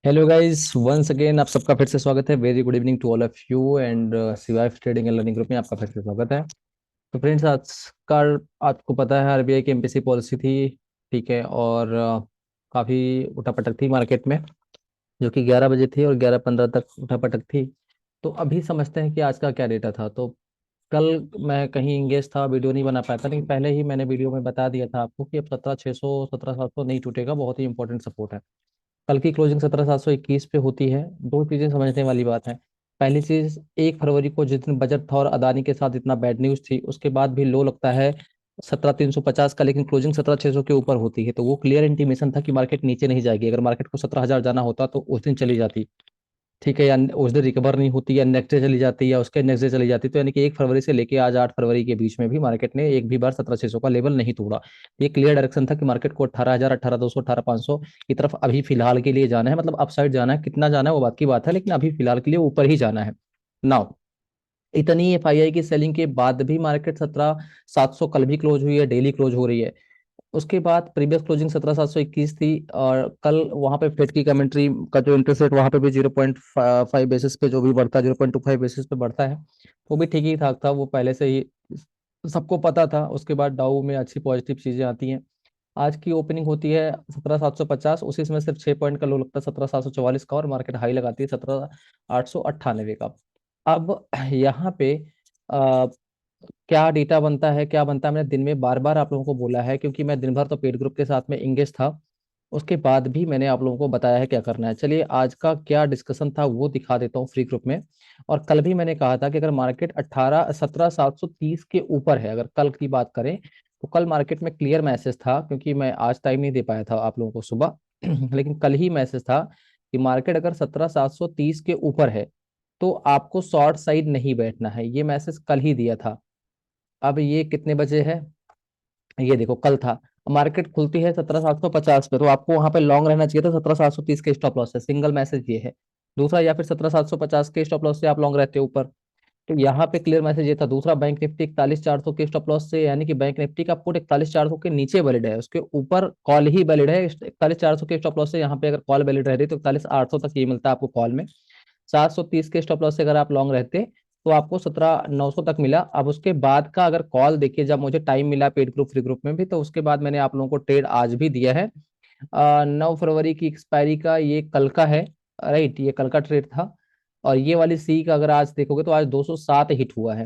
Hello guys, once again आप सबका फिर से स्वागत है। Very good evening to all of you and Shivay trading and learning group में आपका फिर से स्वागत है। तो फ्रेंड्स, आज का आपको पता है आरबीआई की एमपीसी पॉलिसी थी। ठीक है, और काफ़ी उठापटक थी मार्केट में, जो कि 11 बजे थी और 11:15 तक उठापटक थी। तो अभी समझते हैं कि आज का क्या डेटा था। तो कल मैं कहीं इंगेज था, वीडियो नहीं बना पाया था, लेकिन पहले ही मैंने वीडियो में बता दिया था आपको कि अब 17,600 17,700 नहीं टूटेगा, बहुत ही इंपॉर्टेंट सपोर्ट है। कल की क्लोजिंग 17,721 पे होती है। दो चीजें समझने वाली बात है। पहली चीज, 1 फरवरी को जिस दिन बजट था और अदानी के साथ इतना बैड न्यूज थी, उसके बाद भी लो लगता है 17,350 का, लेकिन क्लोजिंग 17,600 के ऊपर होती है, तो वो क्लियर इंटीमेशन था कि मार्केट नीचे नहीं जाएगी। अगर मार्केट को 17,000 जाना होता तो उस दिन चली जाती। ठीक है, या उस दिन रिकवर नहीं होती, या नेक्स्ट डे चली जाती, या उसके नेक्स्ट डे चली जाती। तो यानी कि 1 फरवरी से लेके आज 8 फरवरी के बीच में भी मार्केट ने एक भी बार 17,600 का लेवल नहीं तोड़ा। ये क्लियर डायरेक्शन था कि मार्केट को 18,000, 18,200, 18,500 की तरफ अभी फिलहाल के लिए जाना है। मतलब अपसाइड जाना है, कितना जाना है वो बात की बात है, लेकिन अभी फिलहाल के लिए ऊपर ही जाना है। नाउ, इतनी एफआईआई की सेलिंग के बाद भी मार्केट 17,700 कल भी क्लोज हुई है, डेली क्लोज हो रही है। उसके बाद प्रीवियस क्लोजिंग 17,721 थी, और कल वहां पे फेड की कमेंट्री का जो इंटरेस्ट रेट वहां पे भी 0.5 बेसिस पे जो भी बढ़ता है, 0.25 बेसिस पे बढ़ता है, वो भी ठीक ही ठाक था। वो पहले से ही सबको पता था। उसके बाद डाउ में अच्छी पॉजिटिव चीजें आती हैं। आज की ओपनिंग होती है 17,750, उसी में सिर्फ 6 पॉइंट का लो लगता है 17,744 का, और मार्केट हाई लगाती है 17,898 का। अब यहाँ पे क्या डेटा बनता है, क्या बनता है, मैंने दिन में बार बार आप लोगों को बोला है, क्योंकि मैं दिन भर तो पेड ग्रुप के साथ में इंगेज था। उसके बाद भी मैंने आप लोगों को बताया है क्या करना है। चलिए, आज का क्या डिस्कशन था वो दिखा देता हूँ फ्री ग्रुप में। और कल भी मैंने कहा था कि अगर मार्केट 17,730 के ऊपर है, अगर कल की बात करें, तो कल मार्केट में क्लियर मैसेज था, क्योंकि मैं आज टाइम नहीं दे पाया था आप लोगों को सुबह लेकिन कल ही मैसेज था कि मार्केट अगर 17,730 के ऊपर है तो आपको शॉर्ट साइड नहीं बैठना है। ये मैसेज कल ही दिया था। अब ये कितने बजे है, ये देखो कल था। मार्केट खुलती है 17,750 पे, तो आपको वहां पे लॉन्ग रहना चाहिए था। 17,730 के स्टॉप लॉस है, सिंगल मैसेज ये है। दूसरा, या फिर 17,750 के स्टॉप लॉस से आप लॉन्ग रहते हो ऊपर, तो यहाँ पे क्लियर मैसेज ये था। दूसरा, बैंक निफ्टी 41,400 के स्टॉप लॉस से, यानी कि बैंक निफ्टी का पुट 41,400 के नीचे वैलिड है, उसके ऊपर कॉल ही वैलिड है। 41,400 के स्टॉप लॉस से यहाँ पे अगर कॉल वैलिड रह रही तो 41,800 तक ये मिलता है आपको कॉल में। 730 के स्टॉप लॉस से अगर आप लॉन्ग रहते तो आपको 17,900 तक मिला। अब उसके बाद का अगर कॉल देखिए, जब मुझे टाइम मिला पेड ग्रुप फ्री ग्रुप में भी, तो उसके बाद मैंने आप लोगों को ट्रेड आज भी दिया है। 9 फरवरी की एक्सपायरी का, ये कल का है। राइट, ये कल का ट्रेड था। और ये वाली सी का अगर आज देखोगे तो आज 207 हिट हुआ है।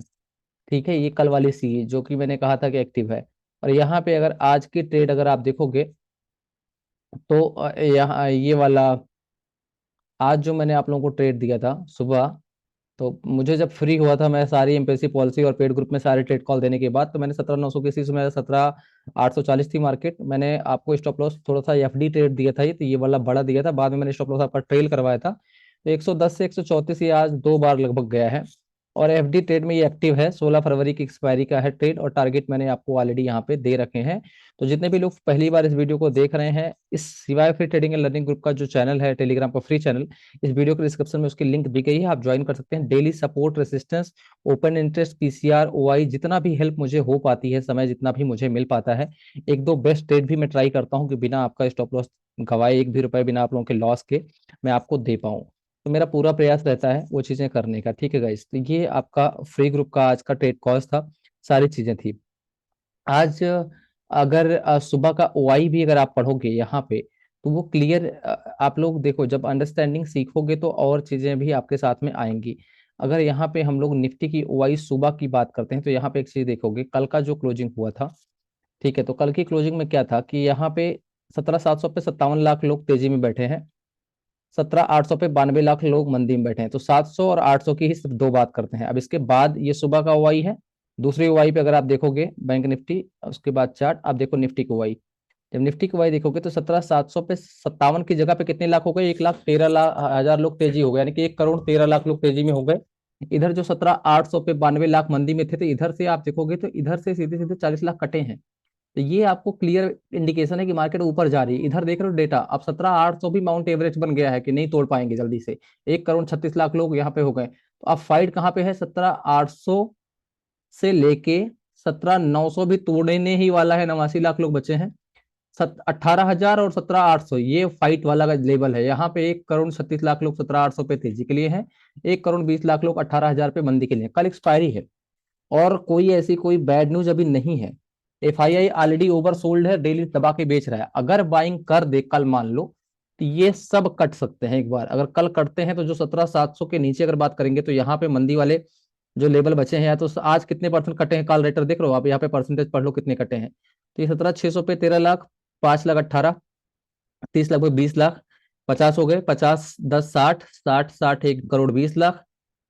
ठीक है, ये कल वाली सी जो कि मैंने कहा था कि एक्टिव है। और यहाँ पे अगर आज की ट्रेड अगर आप देखोगे, तो यहाँ ये वाला आज जो मैंने आप लोगों को ट्रेड दिया था सुबह, तो मुझे जब फ्री हुआ था, मैं सारी एमपीएससी पॉलिसी और पेड ग्रुप में सारे ट्रेड कॉल देने के बाद, तो मैंने 17,900 की सी में 17,840 थी मार्केट। मैंने आपको स्टॉप लॉस थोड़ा सा एफडी ट्रेड दिया था, ये तो ये वाला बड़ा दिया था। बाद में मैंने स्टॉप लॉस आपका ट्रेल करवाया था। तो 110 से 134 ये आज 2 बार लगभग गया है। और एफडी ट्रेड में ये एक्टिव है। 16 फरवरी की एक्सपायरी का है ट्रेड, और टारगेट मैंने आपको ऑलरेडी यहाँ पे दे रखे हैं। तो जितने भी लोग पहली बार इस वीडियो को देख रहे हैं, इस सिवाय free trading and learning group का जो चैनल है टेलीग्राम का फ्री चैनल, इस वीडियो के डिस्क्रिप्शन में उसकी लिंक दी गई है, आप ज्वाइन कर सकते हैं। Daily support, resistance, open interest, PCR, OI, जितना भी हेल्प मुझे हो पाती है, समय जितना भी मुझे मिल पाता है, एक दो बेस्ट ट्रेड भी मैं ट्राई करता हूँ कि बिना आपका स्टॉप लॉस गवाए, एक भी रुपए बिना आप लोगों के लॉस के मैं आपको दे पाऊँ। तो मेरा पूरा प्रयास रहता है वो चीजें करने का। ठीक है गाइस, तो ये आपका फ्री ग्रुप का आज का ट्रेड कॉल्स था, सारी चीजें थी आज। अगर सुबह का ओआई भी अगर आप पढ़ोगे यहाँ पे, तो वो क्लियर, आप लोग देखो, जब अंडरस्टैंडिंग सीखोगे तो और चीजें भी आपके साथ में आएंगी। अगर यहाँ पे हम लोग निफ्टी की ओआई सुबह की बात करते हैं, तो यहाँ पे एक चीज देखोगे, कल का जो क्लोजिंग हुआ था। ठीक है, तो कल की क्लोजिंग में क्या था कि यहाँ पे 17,700 पे 57 लाख लोग तेजी में बैठे हैं। 17,800 पे 92 लाख लोग मंदी में बैठे हैं। तो 700 और 800 की ही सिर्फ दो बात करते हैं। अब इसके बाद ये सुबह का ओआई है। दूसरी ओआई पे अगर आप देखोगे बैंक निफ्टी, उसके बाद चार्ट, आप देखो निफ्टी की ओआई। जब निफ्टी की ओआई देखोगे तो 17,700 पे 57 की जगह पे कितने लाख हो गए, 1,13,00,000 लोग तेजी हो गए, यानी कि 1,13,00,000 लोग तेजी में हो गए। इधर जो 17,800 पे 92 लाख मंदी में थे, तो इधर से आप देखोगे तो इधर से सीधे सीधे 40 लाख कटे हैं। तो ये आपको क्लियर इंडिकेशन है कि मार्केट ऊपर जा रही है। इधर देख रहे हो डेटा, अब 17,800 भी माउंट एवरेज बन गया है कि नहीं तोड़ पाएंगे जल्दी से। 1,36,00,000 लोग यहाँ पे हो गए, तो अब फाइट कहाँ पे है, 17,800 से लेके 17,900 भी तोड़ने ही वाला है, 89 लाख लोग बचे हैं। 18,000 और 17,800 ये फाइट वाला का लेवल है। यहाँ पे 1,36,00,000 लोग 17,800 पे तेजी के लिए हैं, 1,20,00,000 लोग 18,000 पे मंदी के लिए। कल एक्सपायरी है और कोई ऐसी कोई बैड न्यूज अभी नहीं है। एफआईआई ऑलरेडी ओवर सोल्ड है, डेली दबा के बेच रहा है। अगर बाइंग कर दे कल मान लो तो ये सब कट सकते हैं एक बार। अगर कल कटते हैं तो जो 17,700 के नीचे अगर बात करेंगे तो यहाँ पे मंदी वाले जो लेवल बचे हैं, या तो आज कितने परसेंट कटे हैं कॉल रेटर देख रहे हो आप, यहाँ पे परसेंटेज पढ़ लो कितने कटे हैं। तो ये 17,600 पे 13,00,000, 5,18,000, 30 लगभग 20,00,000, 50 हो गए, 50 10 60, 60 60 1,20,00,000,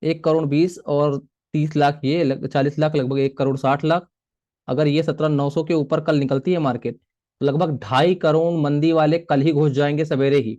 1,20,00,000 और 30,00,000 ये 40,00,000, लगभग 1,60,00,000। अगर ये 17,900 के ऊपर कल निकलती है मार्केट तो लगभग 2.5 करोड़ मंदी वाले कल ही घुस जाएंगे सवेरे ही।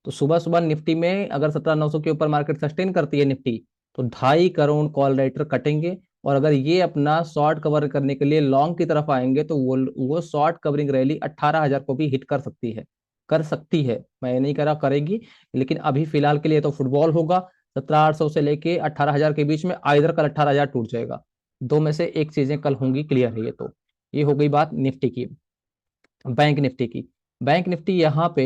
तो सुबह सुबह निफ्टी में अगर 17,900 के ऊपर मार्केट सस्टेन करती है निफ्टी, तो 2.5 करोड़ कॉल राइटर कटेंगे। और अगर ये अपना शॉर्ट कवर करने के लिए लॉन्ग की तरफ आएंगे तो वो शॉर्ट कवरिंग रैली 18,000 को भी हिट कर सकती है, कर सकती है। मैं ये नहीं कह रहा करेगी, लेकिन अभी फिलहाल के लिए तो फुटबॉल होगा। 17,800 से लेके 18,000 के बीच में आइधर कल 18,000 टूट जाएगा, दो में से एक चीजें कल होंगी, क्लियर है ये तो। ये हो गई बात निफ्टी की। बैंक निफ्टी की, बैंक निफ्टी यहाँ पे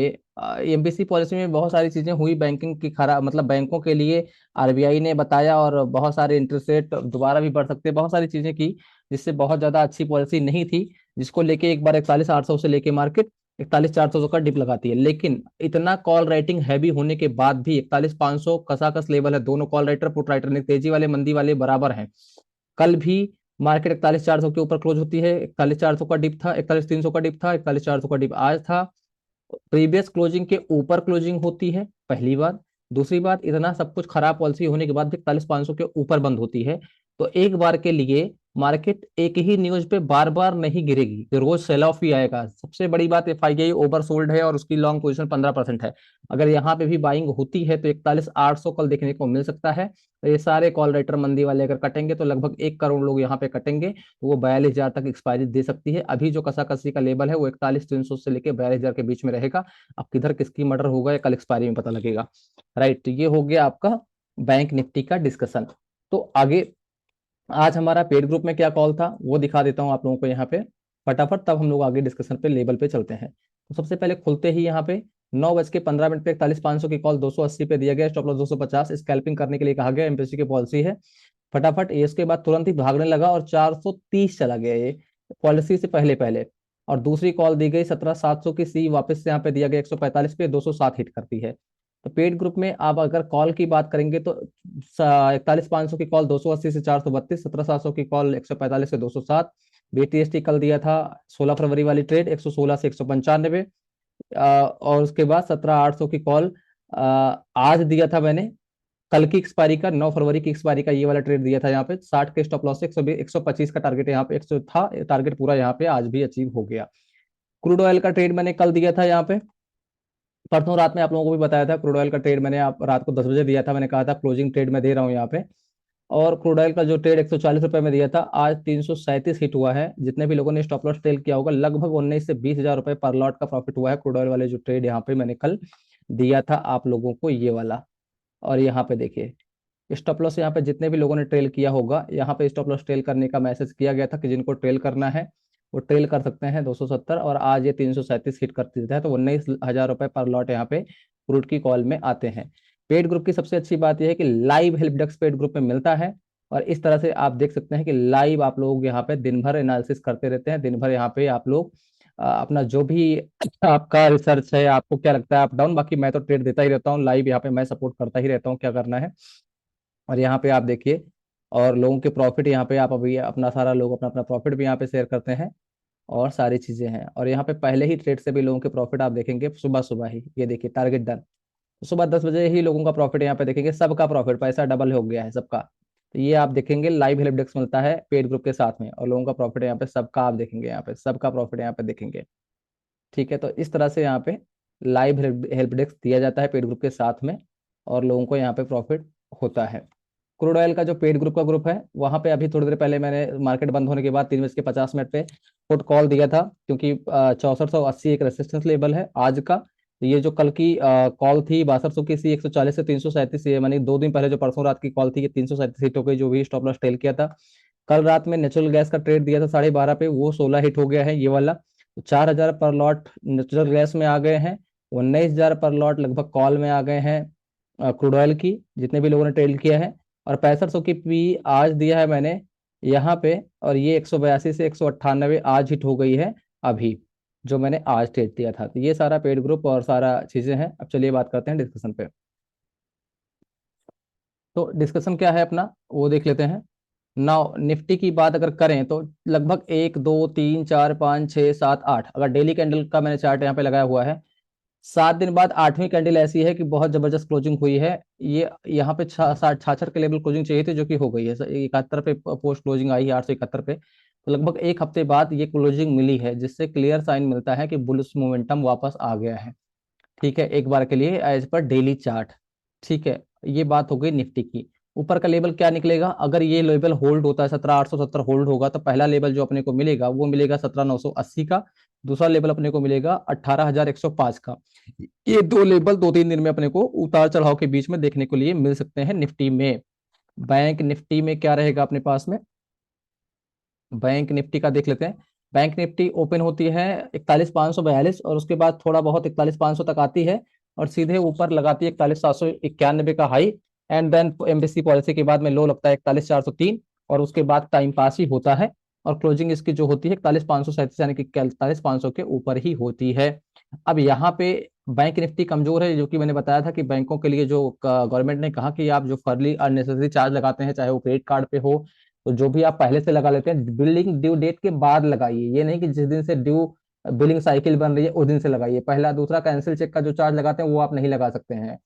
एमपीसी पॉलिसी में बहुत सारी चीजें हुई बैंकिंग की खराब, मतलब बैंकों के लिए आरबीआई ने बताया, और बहुत सारे इंटरेस्ट रेट दोबारा भी बढ़ सकते हैं, बहुत सारी चीजें की जिससे बहुत ज्यादा अच्छी पॉलिसी नहीं थी, जिसको लेके एक बार 41,800 से लेके मार्केट 41,400 का डिप लगाती है। लेकिन इतना कॉल राइटिंग हैवी होने के बाद भी 41,500 कसाकस लेवल है। दोनों कॉल राइटर पुट राइटर ने, तेजी वाले मंदी वाले बराबर हैं। कल भी मार्केट 41,400 के ऊपर क्लोज होती है। 41,400 का डिप था, 41,300 का डिप था, 41,400 का डिप आज था। प्रीवियस क्लोजिंग के ऊपर क्लोजिंग होती है, पहली बात। दूसरी बात, इतना सब कुछ खराब पॉलिसी होने के बाद भी 41,500 के ऊपर बंद होती है। तो एक बार के लिए मार्केट एक ही न्यूज पे बार बार नहीं गिरेगी, कि रोज सेल ऑफ ही आएगा। सबसे बड़ी बात, एफआईआई ओवर सोल्ड है और उसकी लॉन्ग पोजीशन 15% है। अगर यहाँ पे भी बाइंग होती है तो 41,800 कल देखने को मिल सकता है। तो ये सारे कॉल राइटर मंदी वाले अगर कटेंगे तो लगभग 1 करोड़ लोग यहाँ पे कटेंगे, तो वो 42,000 तक एक्सपायरी दे सकती है। अभी जो कसाकसी का लेवल है वो 41,300 से लेकर 42,000 के बीच में रहेगा। अब किधर किसकी मर्डर होगा या कल एक्सपायरी में पता लगेगा। राइट, तो ये हो गया आपका बैंक निफ्टी का डिस्कशन। तो आगे आज हमारा पेड ग्रुप में क्या कॉल था वो दिखा देता हूँ आप लोगों को यहाँ पे फटाफट, तब हम लोग आगे डिस्कशन पे लेवल पे चलते हैं। तो सबसे पहले खुलते ही यहाँ पे 9:15 पे 41,500 की कॉल 280 पे दिया गया, स्टॉप लॉस 250, स्कैल्पिंग करने के लिए कहा गया, एमपीसी की पॉलिसी है। फटाफट इसके बाद तुरंत ही भागने लगा और 430 चला गया ये पॉलिसी से पहले पहले। और दूसरी कॉल दी गई 17,700 की, सी वापस से यहाँ पे दिया गया 145 पे, 207 हिट करती है। तो पेड ग्रुप में आप अगर कॉल की बात करेंगे तो 41,500 की कॉल 280 से 432, 17,700 की कॉल 145 से 207। बीटीएसटी कल दिया था 16 फरवरी वाली ट्रेड 116 से 195। और उसके बाद 17,800 की कॉल आज दिया था मैंने, कल की एक्सपायरी का 9 फरवरी की एक्सपायरी का ये वाला ट्रेड दिया था यहाँ पे 60 के स्टॉप लॉस से 125 का टारगेट, यहाँ पे 100 था टारगेट, पूरा यहाँ पे आज भी अचीव हो गया। क्रूड ऑयल का ट्रेड मैंने कल दिया था यहाँ पे, परसों रात में आप लोगों को भी बताया था। क्रूड ऑयल का ट्रेड मैंने आप रात को 10 बजे दिया था, मैंने कहा था क्लोजिंग ट्रेड में दे रहा हूँ यहाँ पे। और क्रूड ऑयल का जो ट्रेड 140 रुपए में दिया था, आज 337 हिट हुआ है। जितने भी लोगों ने स्टॉप लॉस ट्रेल किया होगा लगभग 19 से 20,000 रुपए पर लॉट का प्रॉफिट हुआ है क्रूड ऑयल वाले जो ट्रेड यहाँ पे मैंने कल दिया था आप लोगों को, ये वाला। और यहाँ पे देखिए स्टॉप लॉस, यहाँ पे जितने भी लोगों ने ट्रेल किया होगा यहाँ पे स्टॉप लॉस ट्रेल करने का मैसेज किया गया था कि जिनको ट्रेल करना है वो ट्रेल कर सकते हैं 270, और आज ये 337 हिट कर देता है, तो 19,000 रुपए पर लॉट यहाँ पे क्रूड की कॉल में आते हैं। पेड ग्रुप की सबसे अच्छी बात यह है कि live help desk paid group में मिलता है, और इस तरह से आप देख सकते हैं कि लाइव आप लोग यहाँ पे दिन भर एनालिसिस करते रहते हैं। दिन भर यहाँ पे आप लोग अपना जो भी आपका रिसर्च है, आपको क्या लगता है अप डाउन, बाकी मैं तो ट्रेड देता ही रहता हूँ लाइव, यहाँ पे मैं सपोर्ट करता ही रहता हूँ क्या करना है। और यहाँ पे आप देखिए, और लोगों के प्रॉफिट यहाँ पे आप अभी अपना सारा लोग अपना अपना प्रॉफिट भी यहाँ पे शेयर करते हैं, और सारी चीजें हैं। और यहाँ पे पहले ही ट्रेड से भी लोगों के प्रॉफिट आप देखेंगे सुबह सुबह ही, ये देखिए टारगेट डन। तो सुबह 10 बजे ही लोगों का प्रॉफिट यहाँ पे देखेंगे, सबका प्रॉफिट पैसा डबल हो गया है सबका। तो ये आप देखेंगे लाइव हेल्प डेस्क मिलता है पेड ग्रुप के साथ में, और लोगों का प्रॉफिट यहाँ पे सबका आप देखेंगे, यहाँ पे सबका प्रॉफिट यहाँ पे देखेंगे। ठीक है, तो इस तरह से यहाँ पे लाइव हेल्प डेस्क दिया जाता है पेड ग्रुप के साथ में, और लोगों को यहाँ पे प्रॉफिट होता है। क्रूड ऑयल का जो पेड ग्रुप का ग्रुप है वहां पे अभी थोड़ी देर पहले मैंने मार्केट बंद होने के बाद 3:50 पे पुट कॉल दिया था, क्योंकि 6480 एक रेसिस्टेंस लेवल है आज का। तो ये जो कल की कॉल थी 6200 की, सी 140 से 337, ये मैंने 2 दिन पहले जो परसों रात की कॉल थी ये 337 हिट हो गई, जो भी स्टॉप लॉस टेल किया था। कल रात में नेचुरल गैस का ट्रेड दिया था 12:30 पे, वो 16 हिट हो गया है ये वाला। तो 4,000 पर लॉट नेचुरल गैस में आ गए हैं, 19,000 पर लॉट लगभग कॉल में आ गए हैं क्रूड ऑयल की, जितने भी लोगों ने ट्रेड किया है। और 6500 की पी आज दिया है मैंने यहाँ पे, और ये 182 से 198 आज हिट हो गई है अभी, जो मैंने आज ट्रेड दिया था। तो ये सारा पेड ग्रुप और सारा चीजें हैं। अब चलिए बात करते हैं डिस्कशन पे। तो डिस्कशन क्या है अपना, वो देख लेते हैं। नाउ निफ्टी की बात अगर करें तो लगभग 1 2 3 4 5 6 7 8, अगर डेली कैंडल का मैंने चार्ट यहाँ पे लगाया हुआ है, 7 दिन बाद 8वीं कैंडल ऐसी है कि बहुत जबरदस्त क्लोजिंग हुई है। ये यहाँ पे 66 के लेवल क्लोजिंग चाहिए थी, जो कि हो गई है। 71 पे पोस्ट क्लोजिंग आई है, 871 पे। तो लगभग एक हफ्ते बाद ये क्लोजिंग मिली है, जिससे क्लियर साइन मिलता है कि बुलिश मोमेंटम वापस आ गया है। ठीक है, एक बार के लिए एज पर डेली चार्ट। ठीक है, ये बात हो गई निफ्टी की। ऊपर का लेवल क्या निकलेगा, अगर ये लेवल होल्ड होता है 17,870 होल्ड होगा, तो पहला लेवल जो अपने को मिलेगा वो मिलेगा 17,980 का। दूसरा लेवल अपने को मिलेगा 18,105 का। ये दो लेवल 2 3 दिन में अपने को उतार चढ़ाव के बीच में देखने को लिए मिल सकते हैं निफ्टी में। बैंक निफ्टी में क्या रहेगा अपने पास में, बैंक निफ्टी का देख लेते हैं। बैंक निफ्टी ओपन होती है 41,542, और उसके बाद थोड़ा बहुत 41,500 तक आती है, और सीधे ऊपर लगाती है 41,791 का high. And then MBC policy के बाद में लो लगता है 41,403, और उसके बाद टाइम पास ही होता है। और क्लोजिंग इसकी जो होती है 41,537, यानी कि 41,500 के ऊपर ही होती है। अब यहाँ पे बैंक निफ्टी कमजोर है, जो कि मैंने बताया था कि बैंकों के लिए जो गवर्नमेंट ने कहा कि आप जो फर्ली अननेसेसरी चार्ज लगाते हैं, चाहे वो क्रेडिट कार्ड पे हो, तो जो भी आप पहले से लगा लेते हैं बिलिंग ड्यू डेट के बाद लगाइए। ये नहीं कि जिस दिन से ड्यू बिलिंग साइकिल बन रही है उस दिन से लगाइए पहला। दूसरा, कैंसिल चेक का जो चार्ज लगाते हैं वो आप नहीं लगा सकते हैं।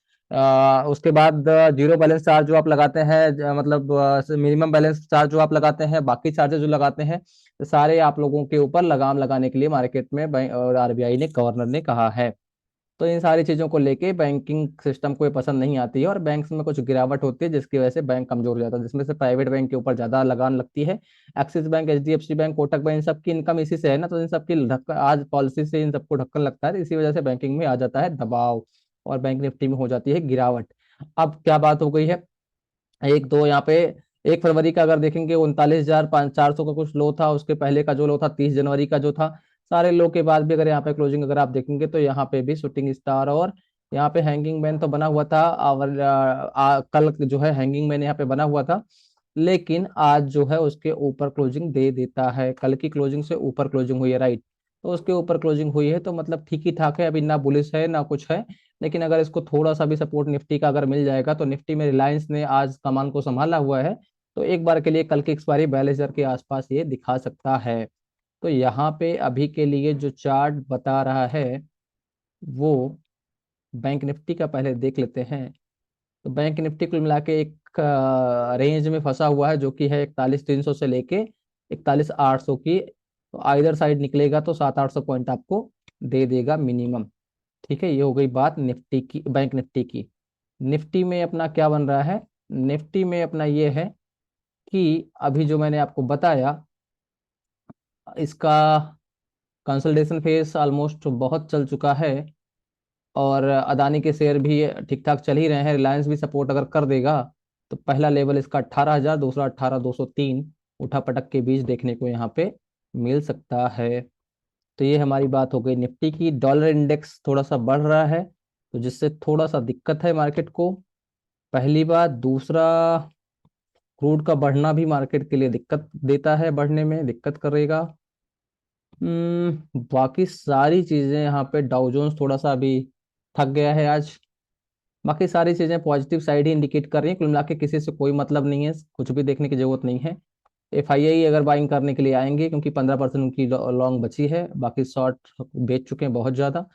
उसके बाद जीरो बैलेंस चार्ज जो आप लगाते हैं, मतलब मिनिमम बैलेंस चार्ज जो आप लगाते हैं, बाकी चार्जेस जो लगाते हैं, तो सारे आप लोगों के ऊपर लगाम लगाने के लिए मार्केट में बैंक और आरबीआई ने, गवर्नर ने कहा है। तो इन सारी चीजों को लेके बैंकिंग सिस्टम को ये पसंद नहीं आती है, और बैंक में कुछ गिरावट होती है, जिसकी वजह से बैंक कमजोर हो जाता है, जिसमें से प्राइवेट बैंक के ऊपर ज्यादा लगान लगती है। Axis bank, HDFC bank, Kotak bank, इन सबकी इनकम इसी से है ना, तो इन सबकी ढक्कन आज पॉलिसी से इन सबको ढक्कन लगता है, तो इसी वजह से बैंकिंग में आ जाता है दबाव, और बैंक निफ्टी में हो जाती है गिरावट। अब क्या बात हो गई है, एक दो यहाँ पे 1 फरवरी का अगर देखेंगे 39,400 का कुछ लो था, उसके पहले का जो लो था 30 जनवरी का जो था, सारे लो के बाद भी अगर यहाँ पे क्लोजिंग अगर आप देखेंगे, तो यहाँ पे भी शूटिंग स्टार और यहाँ पे हैंगिंग मैन तो बना हुआ था। और कल जो है हैंगिंग मैन यहाँ पे बना हुआ था, लेकिन आज जो है उसके ऊपर क्लोजिंग दे देता है। कल की क्लोजिंग से ऊपर क्लोजिंग हुई है, राइट। तो उसके ऊपर क्लोजिंग हुई है, तो मतलब ठीक ही ठाक है, अभी ना बुलिश है ना कुछ है। लेकिन अगर इसको थोड़ा सा भी सपोर्ट निफ्टी का अगर मिल जाएगा, तो निफ्टी में रिलायंस ने आज कमान को संभाला हुआ है, तो एक बार के लिए कल की एक्सपायरी 42,000 के आसपास ये दिखा सकता है। तो यहाँ पे अभी के लिए जो चार्ट बता रहा है, वो बैंक निफ्टी का पहले देख लेते हैं। तो बैंक निफ्टी कुल मिला के एक रेंज में फंसा हुआ है, जो कि है 41,300 से लेके 41,800 की। तो आइदर साइड निकलेगा तो 700-800 पॉइंट आपको दे देगा मिनिमम। ठीक है, ये हो गई बात निफ्टी की, बैंक निफ्टी की। निफ्टी में अपना क्या बन रहा है, निफ्टी में अपना ये है कि अभी जो मैंने आपको बताया, इसका कंसोलिडेशन फेज ऑलमोस्ट बहुत चल चुका है, और अदानी के शेयर भी ठीक ठाक चल ही रहे हैं। रिलायंस भी सपोर्ट अगर कर देगा, तो पहला लेवल इसका 18,000, दूसरा 18,203 उठा पटक के बीच देखने को यहाँ पे मिल सकता है। तो ये हमारी बात हो गई निफ्टी की। डॉलर इंडेक्स थोड़ा सा बढ़ रहा है, तो जिससे थोड़ा सा दिक्कत है मार्केट को, पहली बात। दूसरा, क्रूड का बढ़ना भी मार्केट के लिए दिक्कत देता है, बढ़ने में दिक्कत करेगा। बाकी सारी चीजें यहाँ पे डाउ जोन्स थोड़ा सा अभी थक गया है आज। बाकी सारी चीजें पॉजिटिव साइड ही इंडिकेट कर रही हैं। कुल मिला के किसी से कोई मतलब नहीं है, कुछ भी देखने की जरूरत नहीं है। एफआईआई अगर बाइंग करने के लिए आएंगे, क्योंकि 15% उनकी लॉन्ग बची है, बाकी शॉर्ट बेच चुके हैं बहुत ज्यादा,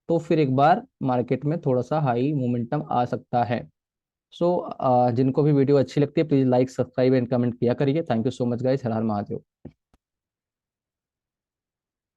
तो फिर एक बार मार्केट में थोड़ा सा हाई मोमेंटम आ सकता है। सो जिनको भी वीडियो अच्छी लगती है, please like, subscribe and comment किया करिए। Thank you so much guys, her her Mahadev.